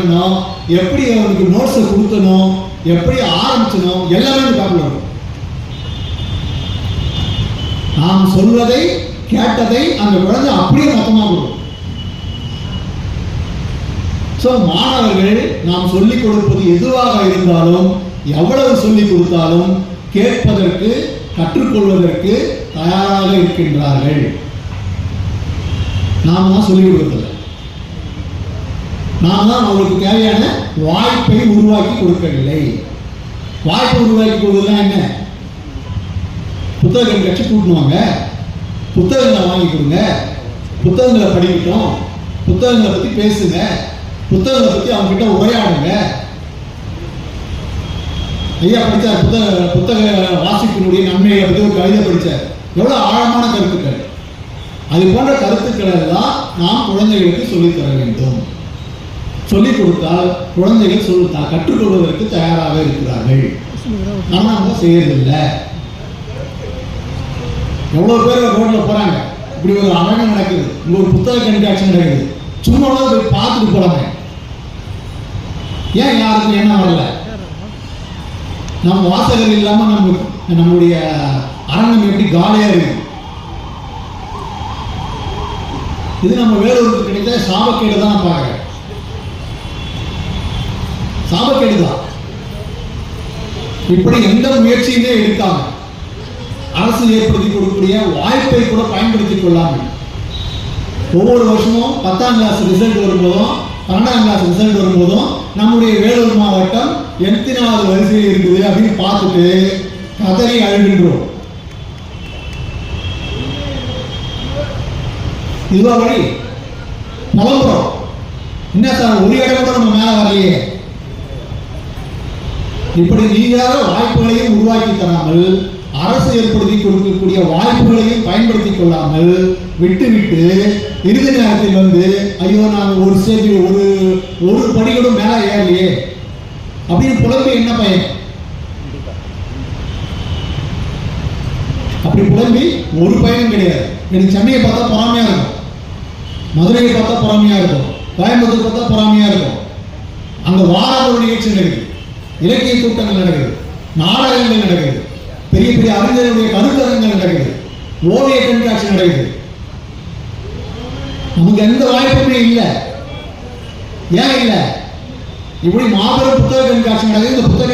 பண்ணணும், எப்படி அவனுக்கு நோட்ஸை கொடுக்கணும், எப்படி ஆரம்பிச்சணும், எல்லாமே இந்த பேப்பர்ல இருக்கும். நாம் சொல்வதை கேட்டதை அந்த குழந்தை அப்படியே மொத்தமாக கொடுக்கும். ஸோ மாணவர்கள் நாம் சொல்லிக் கொடுப்பது எதுவாக இருந்தாலும், எவ்வளவு சொல்லிக் கொடுத்தாலும் கேட்பதற்கு, கற்றுக்கொள்வதற்கு தயாராக இருக்கின்றார்கள். நாம் தான் சொல்லிக் கொடுக்கல, நாம் தான் அவங்களுக்கு தேவையான வாய்ப்பை உருவாக்கி கொடுக்கவில்லை. வாய்ப்பை உருவாக்கி கொடுக்குறதுலாம் என்ன? புத்தகங்கள் கட்சி கூட்டணுவாங்க, புத்தகங்களை வாங்கி கொடுங்க, புத்தகங்களை படிக்கட்டும், புத்தகங்களை பற்றி பேசுங்க, புத்தகங்களை பற்றி அவங்க கிட்ட உரையாடுங்க. ஐயா படித்தார், புத்தக வாசிப்பினுடைய நன்மையை பற்றி ஒரு கவிதை படித்தார். எவ்வளோ ஆழமான கருத்துக்கள்! அது போன்ற கருத்துக்களை எல்லாம் நாம் குழந்தைகளுக்கு சொல்லித்தர வேண்டும். சொல்லிக் கொடுத்தால் குழந்தைகள் கற்றுக்கொள்வதற்கு தயாராக இருக்கிறார்கள். ஆனால் அவங்க செய்யறதில்லை. எவ்வளோ பேர் ரோட்ல போறாங்க, இப்படி ஒரு அரங்கம் நடக்குது, இங்க ஒரு புத்தக கண்காட்சி நடக்குது, சும்மா போய் பார்த்துட்டு போறாங்க. ஏன் யாருக்கும் என்ன வரல? நம்ம வாசகர்கள் இல்லாம நம்முடைய அரங்கம் எப்படி காலியா இருக்கு? இது நம்ம வேலூருக்கு கிடைத்த சாபக்கேடு தான் நான் பார்க்கிறேன். சாபக்கேடு தான். இப்படி எந்த முயற்சியுமே எடுக்காம, அரசு ஏற்படுத்தி கொடுக்கக்கூடிய வாய்ப்பை கூட பயன்படுத்திக் கொள்ளாமல், ஒவ்வொரு வருஷமும் 10ஆம் கிளாஸ் ரிசல்ட் வரும்போதும் 12ஆம் கிளாஸ் ரிசல்ட் வரும்போதும் நம்முடைய வேலூர் மாவட்டம் எத்தனாவது வரிசையில் இருக்குது அப்படின்னு பார்த்துட்டு கதறி அழுகின்றோம். இதுவா வழி? புலம்புறோம். என்ன சார், ஒரு இடம் கூட நம்ம மேல வரலையே. இப்படி நீங்காத வாய்ப்புகளையும் உருவாக்கி தராமல், அரசு ஏற்படுத்தி கொடுக்கக்கூடிய வாய்ப்புகளையும் பயன்படுத்திக் கொள்ளாமல் விட்டு இறுதி நேரத்தில் வந்து, ஐயோ நாங்கள் ஒரு ஸ்டேஜ் ஒரு படிகளும் மேலே ஏறலையே அப்படின்னு புலம்பி என்ன பயன்? அப்படி புலம்பி ஒரு பயனும் கிடையாது. எனக்கு சென்னையை பார்த்தா பொறாமையா இருக்கும், மதுரையை பார்த்தா பொறாமையா இருக்கும், கோயம்புத்தூர் பார்த்தா பொறாமையா இருக்கும். அங்க வார நிகழ்ச்சி நடக்குது, இலக்கிய கூட்டங்கள் நடக்குது, நாடகங்கள் நடக்குது, பெரிய பெரிய அறிஞர்களுடைய கருத்தரங்கள் நடக்குது, ஓவிய கண்காட்சி நடக்குது. நமக்கு எந்த வாய்ப்புமே இல்லை. ஏன் இல்லை? இப்படி மாபெரும் புத்தக கண்காட்சி நடக்குது. இந்த புத்தக